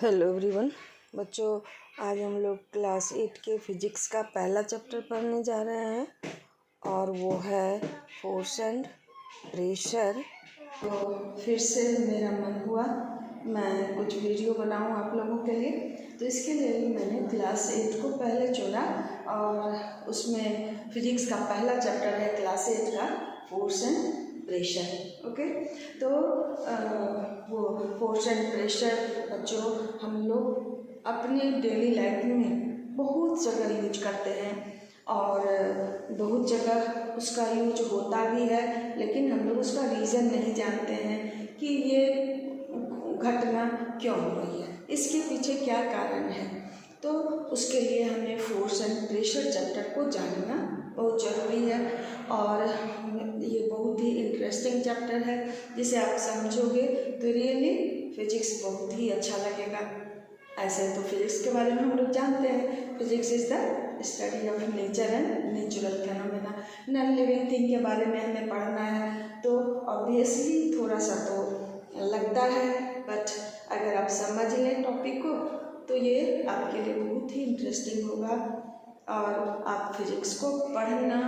Hello everyone बच्चों, आज हम लोग क्लास 8 के फिजिक्स का पहला चैप्टर पढ़ने जा रहे हैं और वो है फोर्स एंड प्रेशर। तो फिर से मेरा मन हुआ मैं कुछ वीडियो बनाऊं आप लोगों के लिए, तो इसके लिए मैंने क्लास 8 को पहले चुना और उसमें फिजिक्स का पहला चैप्टर है क्लास 8 का फोर्स एंड प्रेशर। ओके, तो वो फोर्स एंड प्रेशर जो हम लोग अपने डेली लाइफ में बहुत जगह यूज करते हैं और बहुत जगह उसका यूज होता भी है, लेकिन हम लोग उसका रीज़न नहीं जानते हैं कि ये घटना क्यों हो रही है, इसके पीछे क्या कारण है। तो उसके लिए हमें फोर्स एंड प्रेशर चैप्टर को जानना बहुत ज़रूरी है और ये बहुत ही इंटरेस्टिंग चैप्टर है। जिसे आप समझोगे तो रियली फिजिक्स बहुत ही अच्छा लगेगा। ऐसे तो फिजिक्स के बारे में हम लोग जानते हैं, physics is the study of nature and natural phenomena. Non living thing के बारे में हमें पढ़ना है, तो ऑब्वियसली थोड़ा सा तो लगता है, बट अगर आप समझ लें टॉपिक को तो ये आपके लिए बहुत ही इंटरेस्टिंग होगा और आप फिजिक्स को पढ़ना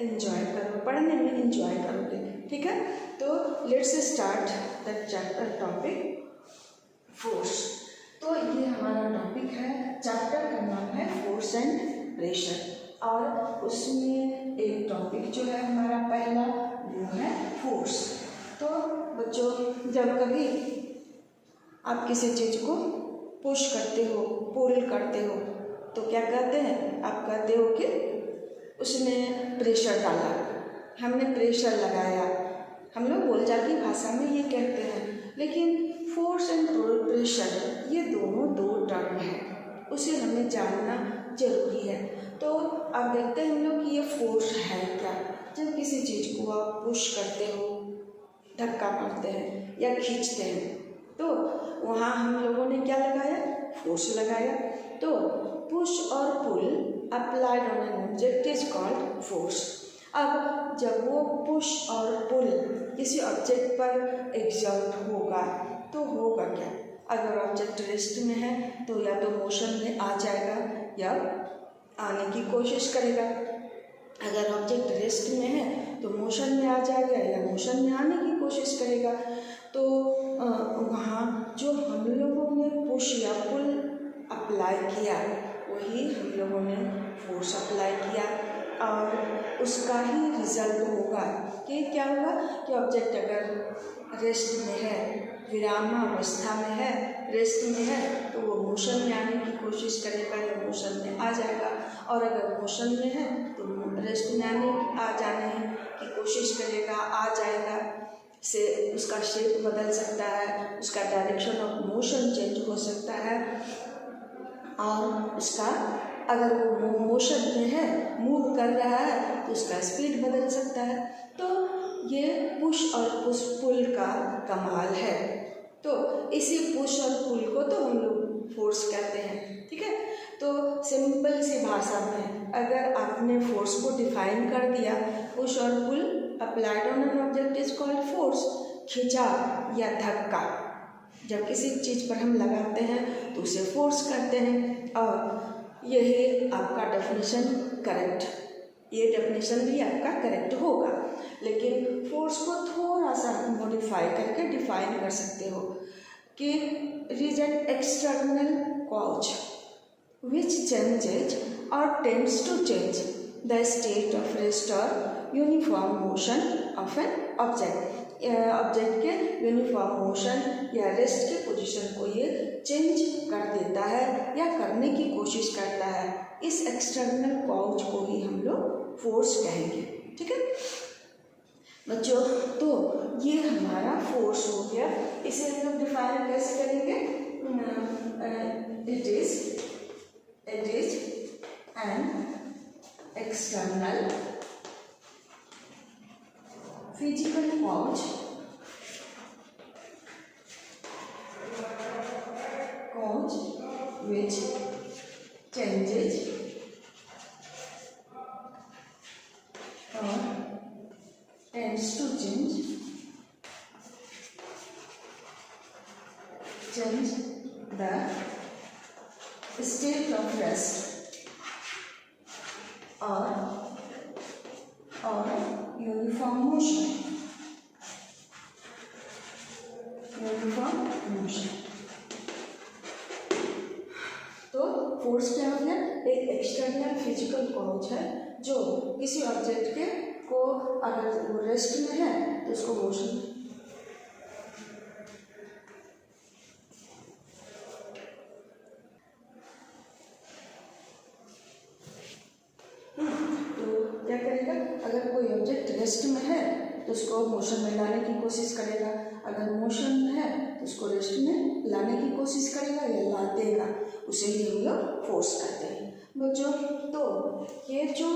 एंजॉय करो, पढ़ने में एंजॉय करोगे। ठीक है, तो let's start that chapter topic force. तो ये हमारा टॉपिक है, चैप्टर का नाम है फोर्स एंड प्रेशर और उसमें एक टॉपिक जो है हमारा पहला वो है फोर्स। तो बच्चों, जब कभी आप किसी चीज़ को पुश करते हो, पुल करते हो, तो क्या कहते हैं, आप कहते हो कि उसने प्रेशर डाला, हमने प्रेशर लगाया। हम लोग बोलचाल भाषा में ये कहते हैं, लेकिन फोर्स एंड प्रेशर ये दोनों दो टर्म हैं, उसे हमें जानना जरूरी है। तो अब देखते हैं हम लोग कि ये फोर्स है क्या। जब किसी चीज़ को आप पुश करते हो, धक्का मारते हैं या खींचते हैं, तो वहाँ हम लोगों ने क्या लगाया, फोर्स लगाया। तो पुश और pull applied on an object is called force. अब जब वो पुश और पुल किसी ऑब्जेक्ट पर एग्जर्ट होगा तो होगा क्या, अगर ऑब्जेक्ट रेस्ट में है तो या तो मोशन में आ जाएगा या आने की कोशिश करेगा। अगर ऑब्जेक्ट रेस्ट में है तो मोशन में आ जाएगा या मोशन में आने की कोशिश करेगा। तो वहाँ जो हम लोगों ने पुश या पुल अप्लाई किया वही हम लोगों ने फोर्स अप्लाई किया और उसका ही रिजल्ट होगा कि क्या होगा कि ऑब्जेक्ट अगर रेस्ट में है, विरामावस्था में है, रेस्ट में है, तो वो मोशन में आने की कोशिश करेगा या मोशन में आ जाएगा, और अगर मोशन में है तो रेस्ट में आ जाने की कोशिश करेगा, आ जाएगा। से उसका शेप बदल सकता है, उसका डायरेक्शन ऑफ मोशन चेंज हो सकता है और उसका अगर वो मोशन में है, मूव कर रहा है, तो उसका स्पीड बदल सकता है। तो ये पुश और पुल का कमाल है। तो इसी पुश और पुल को तो हम लोग फोर्स कहते हैं। ठीक है, तो सिंपल सी भाषा में अगर आपने फोर्स को डिफाइन कर दिया, पुश और pull applied on an object is called force, खिंचा या धक्का जब किसी चीज़ पर हम लगाते हैं तो उसे फोर्स करते हैं। और यही आपका डेफिनेशन करेक्ट, ये डेफिनेशन भी आपका करेक्ट होगा, लेकिन फोर्स को थोड़ा सा मॉडिफाई करके डिफाइन कर सकते हो कि it an external cause which changes or tends to change the state of rest or uniform motion of an object। Object के यूनिफॉर्म मोशन या रेस्ट के पोजीशन को ये चेंज कर देता है या करने की कोशिश करता है। इस एक्सटर्नल कॉज को ही हम लोग फोर्स कहेंगे। ठीक है बच्चों, तो ये हमारा फोर्स हो गया। इसे हम लोग डिफाइन कैसे करेंगे, it is an external physical cause which changes or tends to change the state of rest और यूनिफॉर्म मोशन, तो फोर्स क्या हो गया? एक एक्सटर्नल फिजिकल कॉज है जो किसी ऑब्जेक्ट के को अगर वो रेस्ट में है तो उसको मोशन, तो क्या करेगा? अगर कोई ऑब्जेक्ट रेस्ट में है तो उसको मोशन में लाने की कोशिश करेगा, अगर मोशन में है तो उसको रेस्ट में लाने की कोशिश करेगा या ला देगा, उसे ही हम लोग फोर्स कहते हैं बच्चों। तो ये जो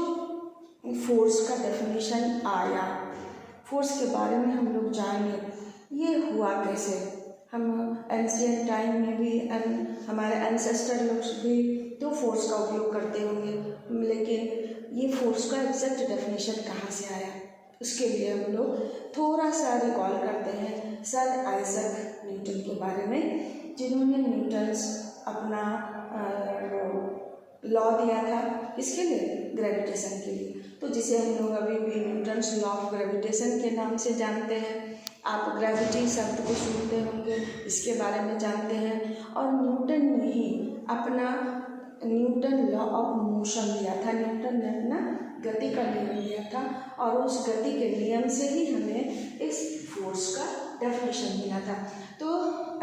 फोर्स का डेफिनेशन आया, फोर्स के बारे में हम लोग जानेंगे ये हुआ कैसे। हम एंशियंट टाइम में भी हमारे एंसेस्टर लोग भी तो फोर्स का उपयोग करते होंगे, लेकिन ये फोर्स का एग्जैक्ट डेफिनेशन कहाँ से आया उसके लिए हम लोग थोड़ा सा रिकॉल करते हैं सर आइजैक न्यूटन के बारे में, जिन्होंने न्यूटन्स अपना लॉ दिया था किसके लिए? ग्रेविटेशन के लिए, तो जिसे हम लोग अभी भी न्यूटन्स लॉ ऑफ ग्रेविटेशन के नाम से जानते हैं। आप ग्रेविटी शब्द को सुनते होंगे, इसके बारे में जानते हैं। और न्यूटन ने ही अपना न्यूटन लॉ ऑफ मोशन दिया था, न्यूटन ने अपना गति का नियम दिया था और उस गति के नियम से ही हमें इस फोर्स का डेफिनेशन मिला था। तो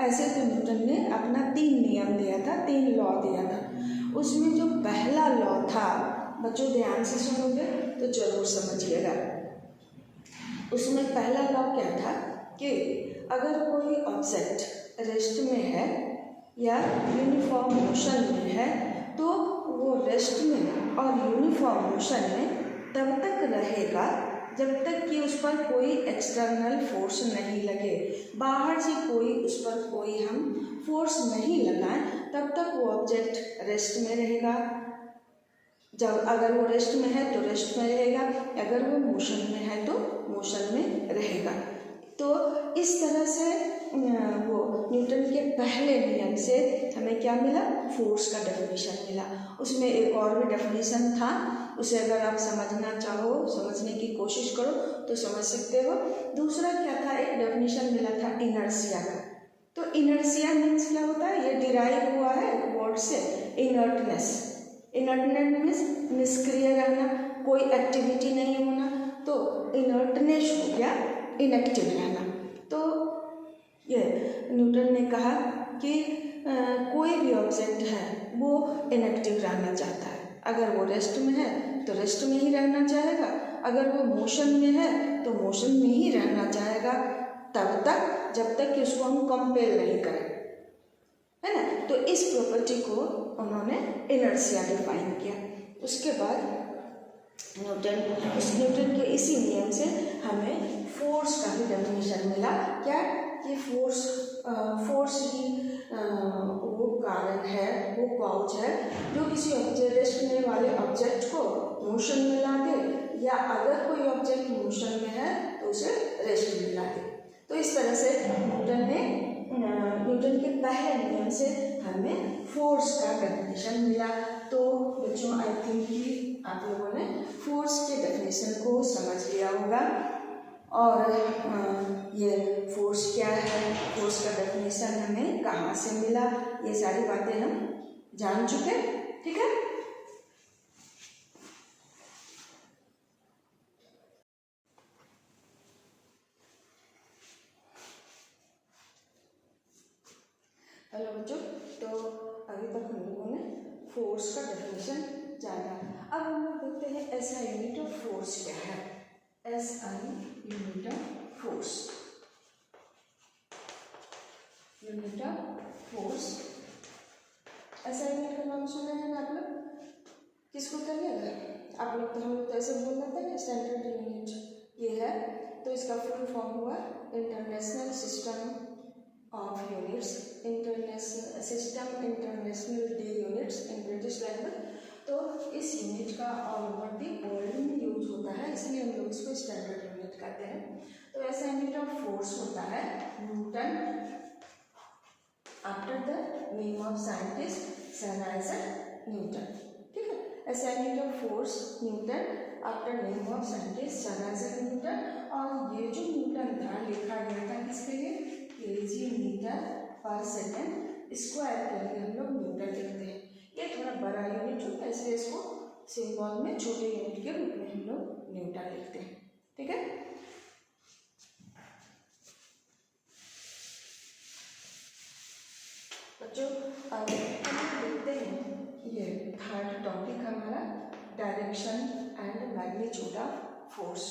ऐसे तो न्यूटन ने अपना 3 नियम दिया था, 3 लॉ दिया था। उसमें जो पहला लॉ था बच्चों ध्यान से सुनोगे तो जरूर समझिएगा। उसमें पहला लॉ क्या था कि अगर कोई ऑब्जेक्ट रेस्ट में है या यूनिफॉर्म मोशन में है तो वो रेस्ट में और यूनिफॉर्म मोशन में तब तक रहेगा जब तक कि उस पर कोई एक्सटर्नल फोर्स नहीं लगे, बाहर से कोई उस पर कोई हम फोर्स नहीं लगाएं तब तक वो ऑब्जेक्ट रेस्ट में रहेगा। जब अगर वो रेस्ट में है तो रेस्ट में रहेगा, अगर वो मोशन में है तो मोशन में रहेगा। तो इस तरह से वो न्यूटन के पहले नियम से हमें क्या मिला? फोर्स का डेफिनेशन मिला। उसमें एक और भी डेफिनेशन था, उसे अगर आप समझना चाहो, समझने की कोशिश करो तो समझ सकते हो। दूसरा क्या था? एक डेफिनेशन मिला था इनर्शिया का। तो इनर्शिया मीन्स क्या होता है? ये डिराइव हुआ है वर्ड से इनर्टनेस। इनर्टनेस मीन्स निष्क्रिय रहना, कोई एक्टिविटी नहीं होना, तो इनर्टनेस हो गया इनएक्टिव रहना। तो ये न्यूटन ने कहा कि कोई भी ऑब्जेक्ट है वो इनएक्टिव रहना चाहता है, अगर वो रेस्ट में है तो रेस्ट में ही रहना चाहेगा, अगर वो मोशन में है तो मोशन में ही रहना चाहेगा तब तक जब तक कि उसको हम कंपेल नहीं करें, है ना। तो इस प्रॉपर्टी को उन्होंने इनर्शिया डिफाइन किया। उसके बाद न्यूटन के इसी नियम से हमें फोर्स का भी डेफिनेशन मिला। क्या? कि फोर्स ही वो कारण है, वो कॉज है जो किसी ऑब्जेक्ट रेस्ट में वाले ऑब्जेक्ट को मोशन में ला दे, या अगर कोई ऑब्जेक्ट मोशन में है तो उसे रेस्ट में ला दे। तो इस तरह से न्यूटन के पहले नियम से हमें फोर्स का डेफिनेशन मिला। तो बच्चों आई थिंक कि आप लोगों ने फोर्स के डेफिनेशन को समझ लिया होगा। और ये फोर्स क्या है, फोर्स का डेफिनेशन हमें कहाँ से मिला, ये सारी बातें हम जान चुके। ठीक है। हेलो बच्चों, तो अभी तक हम लोगों ने फोर्स का डेफिनेशन जाना। अब हम लोग देखते हैं एसआई यूनिट ऑफ फोर्स क्या है। SI unit of force, unit of force. SI unit का नाम सुना है ना आप लोग? किसको कहिएगा आप लोग? तो हम लोग तो ऐसे बोल देते हैं स्टैंडर्ड यूनिट ये है। तो इसका फुल फॉर्म हुआ international system of units, international system international day units in British language. तो इस यूनिट का ऑल ओवर द वर्ल्ड में यूज होता है, इसलिए हम लोग इसको स्टैंडर्ड यूनिट कहते हैं। तो ऐसा यूनिट ऑफ फोर्स होता है Newton after the name of scientist sir Isaac Newton. ठीक है, assigning of force Newton after name of scientist sir Isaac Newton. और ये जो न्यूटन था लिखा गया था किसके लिए, केजी मीटर पर सेकेंड स्क्वायर के लिए हम लोग न्यूटन लिखते हैं। ये थोड़ा बड़ा यूनिट होता है इसलिए इसको सिंबल में छोटे यूनिट के रूप में हम लोग न्यूटन लिखते हैं। ठीक है, बच्चों अब हम देखते हैं ये थर्ड टॉपिक हमारा direction and magnitude of force.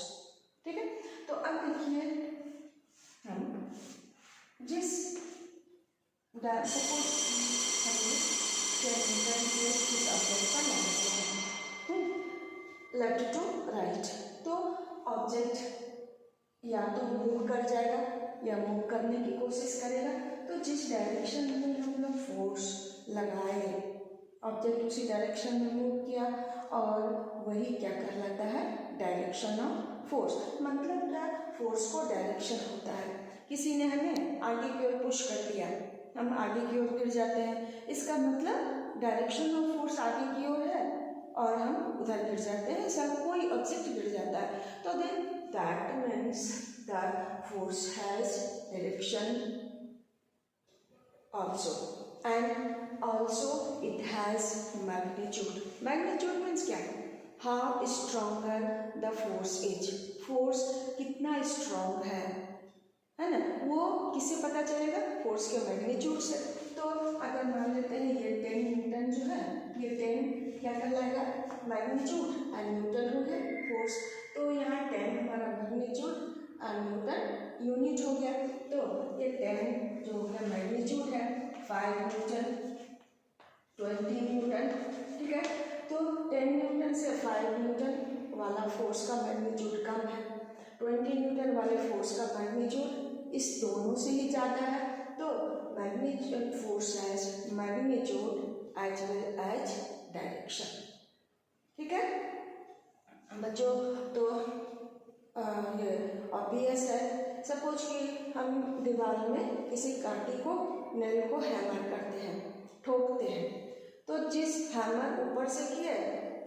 ठीक है, तो अब देखिए हम जिस सपोज लेफ्ट टू राइट, तो ऑब्जेक्ट या तो मूव कर जाएगा या मूव करने की कोशिश करेगा। तो जिस डायरेक्शन में हम लोग फोर्स लगाए, ऑब्जेक्ट उसी डायरेक्शन में मूव किया और वही क्या कहलाता है, डायरेक्शन ऑफ फोर्स। मतलब क्या, फोर्स को डायरेक्शन होता है। किसी ने हमें आगे की ओर पुश कर दिया, हम आगे की ओर गिर जाते हैं, इसका मतलब डायरेक्शन ऑफ फोर्स आगे की ओर है और हम उधर गिर जाते हैं, सब कोई ऑब्जेक्ट गिर जाता है। तो then that means that force has direction also and also it has magnitude. Magnitude means क्या है, how stronger the force is, force कितना स्ट्रॉन्ग है ना, वो किससे पता चलेगा, फोर्स के मैग्नीट्यूड से। तो अगर मान लेते हैं ये 10 न्यूटन जो है, ये 10 क्या कहलाएगा, मैग्नीट्यूड, एंड न्यूटन हो गया फोर्स। तो यहाँ 10 हमारा मैग्नीट्यूड और न्यूटन यूनिट हो गया। तो ये 10 जो हो गया मैग्नीट्यूड है, 5 न्यूटन, 20 न्यूटन। ठीक है, तो 10 न्यूटन से 5 न्यूटन वाला फोर्स का मैग्नीट्यूड कम है, 20 न्यूटन वाले फोर्स का मैग्नीट्यूड इस दोनों से ही ज़्यादा है। तो magnitude force as magnitude as well as direction. ठीक है बच्चों, तो ये ऑब्वियस है। सपोज कि हम दीवार में किसी कांटे को, नेल को हैमर करते हैं, ठोकते हैं, तो जिस हैमर ऊपर से किए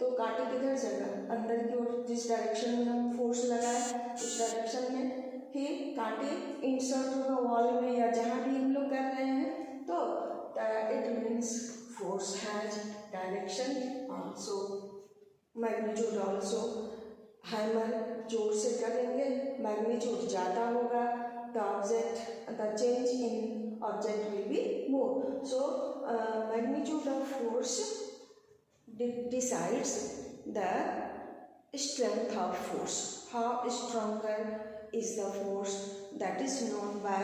तो कांटे किधर जाएगा, अंदर की ओर। जिस डायरेक्शन में हम फोर्स लगाए उस डायरेक्शन में ही कांटे इंसर्ट होगा वॉल में या जहाँ भी हम लोग कर रहे हैं। तो it means force has direction also, magnitude also. Hammer जोर से करेंगे, मैग्नीट्यूड ज़्यादा होगा, the change in object will be more. So magnitude of force decides the strength of force. How stronger is the force, that is known by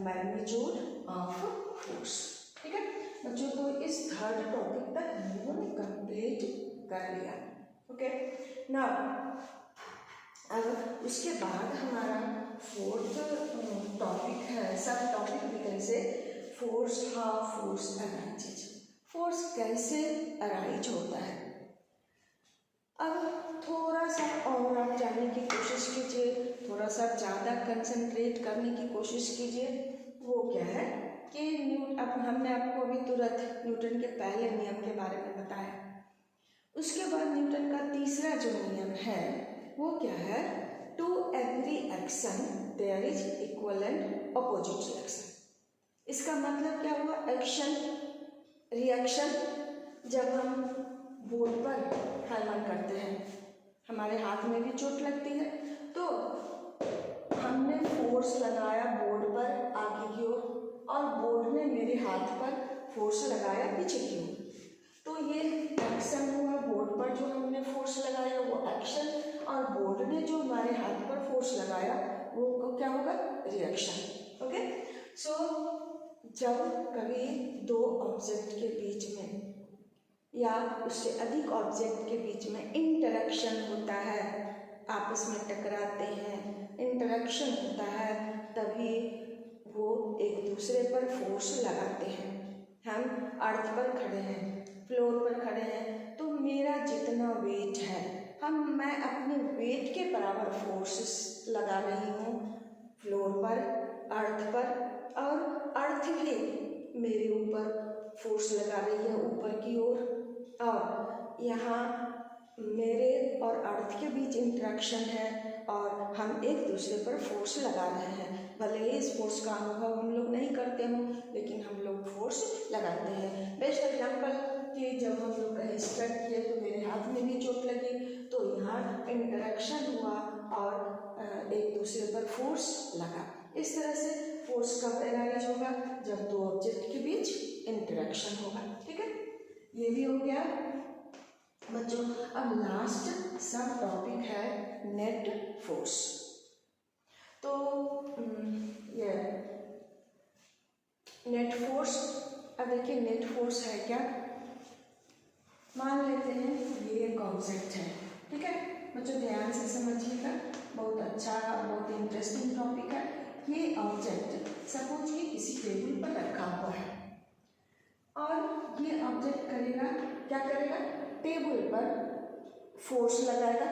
magnitude of force. ठीक है बच्चों, तो इस थर्ड टॉपिक तक हम लोगों ने कंप्लीट कर लिया। ओके, नाउ अब उसके बाद हमारा फोर्थ टॉपिक है, सब टॉपिक भी कैसे, force, how force arises, force कैसे अराइज होता है। अब थोड़ा सा और आप जानने की कोशिश कीजिए, थोड़ा सा ज़्यादा कंसंट्रेट करने की कोशिश कीजिए। वो क्या है कि अब हमने आपको अभी तुरंत न्यूटन के पहले नियम के बारे में बताया। उसके बाद न्यूटन का तीसरा जो नियम है वो क्या है, to every action there is equivalent opposite reaction. इसका मतलब क्या हुआ, एक्शन रिएक्शन। जब हम बोर्ड पर हैमर करते हैं, हमारे हाथ में भी चोट लगती है, तो हमने फोर्स लगाया बोर्ड पर आगे की ओर और बोर्ड ने मेरे हाथ पर फोर्स लगाया पीछे की ओर, तो ये एक्शन हुआ। बोर्ड पर जो हमने फोर्स लगाया वो एक्शन, और बोर्ड ने जो हमारे हाथ पर फोर्स लगाया वो क्या होगा, रिएक्शन। ओके, सो जब कभी दो ऑब्जेक्ट के बीच में या उससे अधिक ऑब्जेक्ट के बीच में इंटरेक्शन होता है, आपस में टकराते हैं, इंटरेक्शन होता है, तभी वो एक दूसरे पर फोर्स लगाते हैं। हम अर्थ पर खड़े हैं, फ्लोर पर खड़े हैं, तो मेरा जितना वेट है, मैं अपने वेट के बराबर फोर्स लगा रही हूँ फ्लोर पर, अर्थ पर, और अर्थ भी मेरे ऊपर फोर्स लगा रही है ऊपर की ओर, और यहाँ मेरे और अर्थ के बीच इंटरेक्शन है और हम एक दूसरे पर फोर्स लगा रहे हैं। भले ही इस फोर्स का अनुभव हम लोग नहीं करते हों, लेकिन हम लोग फोर्स लगाते हैं। बेस्ट एग्जाम्पल कि जब हम लोग कहीं स्ट्रक किए तो मेरे हाथ में भी चोट लगी, तो यहाँ इंटरेक्शन हुआ और एक दूसरे पर फोर्स लगा। इस तरह से फोर्स कब एराइज होगा? जब दो ऑब्जेक्ट के बीच इंटरेक्शन होगा। ठीक है, ये भी हो गया बच्चों। अब लास्ट सब टॉपिक है नेट फोर्स। तो ये नेट फोर्स, अब देखिए नेट फोर्स है क्या। मान लेते हैं ये एक ऑब्जेक्ट है, ठीक है बच्चों, ध्यान से समझिएगा, बहुत अच्छा बहुत इंटरेस्टिंग टॉपिक है। ये ऑब्जेक्ट सपोज कि किसी टेबल पर रखा हुआ है और ये ऑब्जेक्ट करेगा क्या करेगा? टेबल पर फोर्स लगाएगा।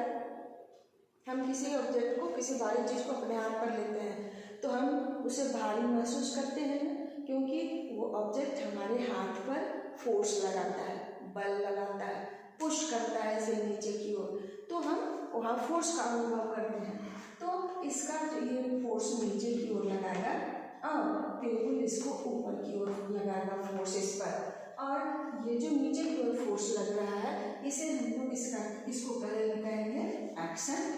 हम किसी ऑब्जेक्ट को, किसी भारी चीज़ को अपने हाथ पर लेते हैं तो हम उसे भारी महसूस करते हैं, क्योंकि वो ऑब्जेक्ट हमारे हाथ पर फोर्स लगाता है, बल लगाता है, पुश करता है इसे नीचे की ओर, तो हम वहाँ फोर्स का अनुभव करते हैं। तो इसका जो ये फोर्स नीचे की ओर लगाएगा और टेबल इसको ऊपर की ओर लगाएगा फोर्स इस पर, और ये जो नीचे की ओर फोर्स लग रहा है इसे हम लोग इसको कहेंगे एक्शन,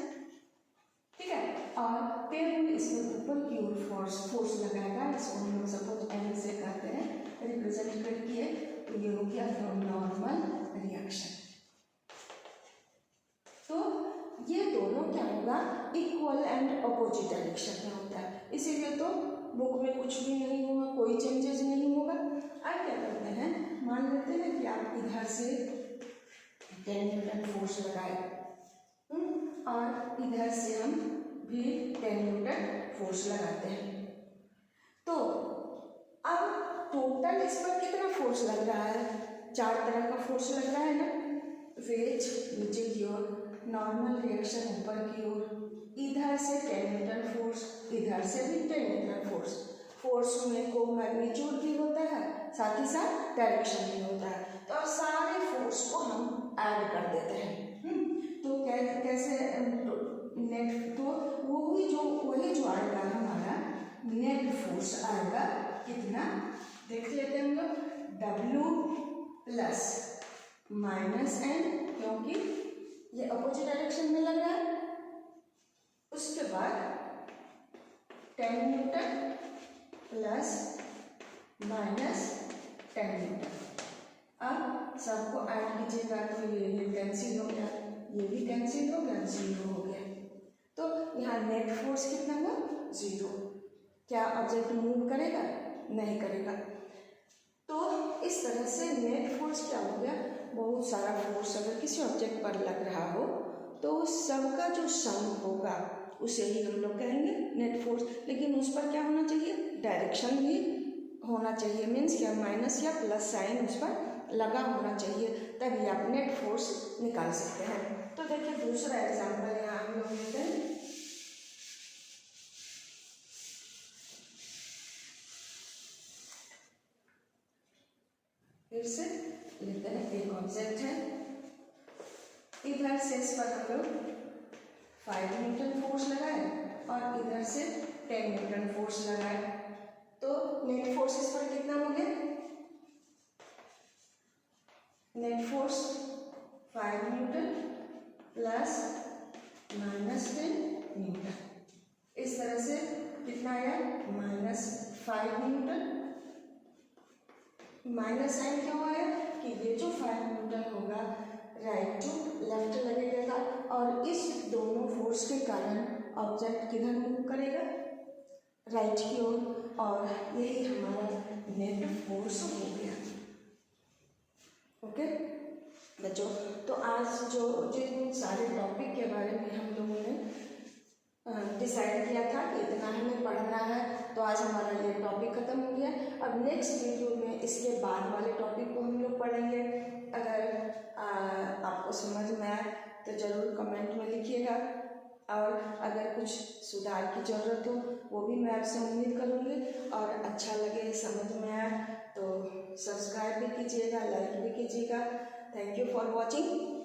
ठीक है। और टेबल इसमें ऊपर की ओर फोर्स लगाएगा, इसको हम लोग सपोज एम से कहते हैं रिप्रेजेंट करके, तो ये हो गया नॉर्मल रिएक्शन। तो ये दोनों क्या होगा? इक्वल एंड अपोजिट डायरेक्शन में होता है, इसीलिए तो बुक में कुछ भी नहीं होगा, कोई चेंजेस नहीं होगा। अब क्या करते हैं, मान लेते हैं कि आप इधर से 10 न्यूटन फोर्स लगाए और इधर से हम भी 10 न्यूटन फोर्स लगाते हैं, तो अब टोटल इस पर कितना फोर्स लग रहा है? 4 तरह का फोर्स लग रहा है ना। वेज नीचे की ओर, नॉर्मल रिएक्शन ऊपर की ओर, इधर से 10 न्यूटन फोर्स, इधर से भी 10 न्यूटन फोर्स। फोर्स में को मैग्नीट्यूड भी होता है, साथ ही साथ डायरेक्शन भी होता है, तो अब सारे फोर्स को हम ऐड कर देते हैं। तो कैसे नेट, तो वही जो आएगा हमारा नेट फोर्स आएगा कितना, देख लेते हैं हम लोग, W प्लस माइनस एन, क्योंकि ये अपोजिट डायरेक्शन में लग रहा है। उसके बाद 10 न्यूटन प्लस माइनस 10 न्यूटन। अब सबको ऐड कीजिएगा तो ये कैंसिल हो गया, ये भी कैंसिल हो गया, 0 हो गया। तो यहाँ नेट फोर्स कितना हुआ? 0। क्या ऑब्जेक्ट मूव करेगा? नहीं करेगा। तो इस तरह से नेट फोर्स क्या हो गया? बहुत सारा फोर्स अगर किसी ऑब्जेक्ट पर लग रहा हो तो सबका जो सम होगा उसे ही हम लोग कहेंगे नेट फोर्स। लेकिन उस पर क्या होना चाहिए? डायरेक्शन भी होना चाहिए, मीन्स क्या, माइनस या प्लस साइन उस पर लगा होना चाहिए, तभी आप नेट फोर्स निकाल सकते हैं। तो देखिए दूसरा एग्जाम्पल यहाँ हम लोग लेते हैं। फिर से लेते हैं, एक ऑब्जेक्ट है, इधर से इस पर हम लोग 5 न्यूटन फोर्स लगाए और इधर से 10 न्यूटन फोर्स लगाए, तो नेट फोर्स इस पर कितना हो गया? Net force 5 Newton plus minus 10 Newton, इस तरह से कितना आया? -5 न्यूटन। माइनस साइन क्यों आया? कि ये जो 5 न्यूटन होगा राइट टू लेफ्ट लगेगा और इस दोनों फोर्स के कारण ऑब्जेक्ट किधर मूव करेगा? राइट की ओर, और यही हमारा नेट फोर्स हो गया। ओके बच्चों, तो आज जो जिन सारे टॉपिक के बारे में हम लोगों ने डिसाइड किया था कि इतना हमें पढ़ना है, तो आज हमारा ये टॉपिक ख़त्म हो गया। अब नेक्स्ट वीडियो में इसके बाद वाले टॉपिक को हम लोग पढ़ेंगे। अगर आपको समझ में आए तो ज़रूर कमेंट में लिखिएगा, और अगर कुछ सुधार की ज़रूरत हो वो भी मैं आपसे उम्मीद करूँगी, और अच्छा लगे, समझ में आए तो सब्सक्राइब भी कीजिएगा, लाइक भी कीजिएगा। Thank you for watching.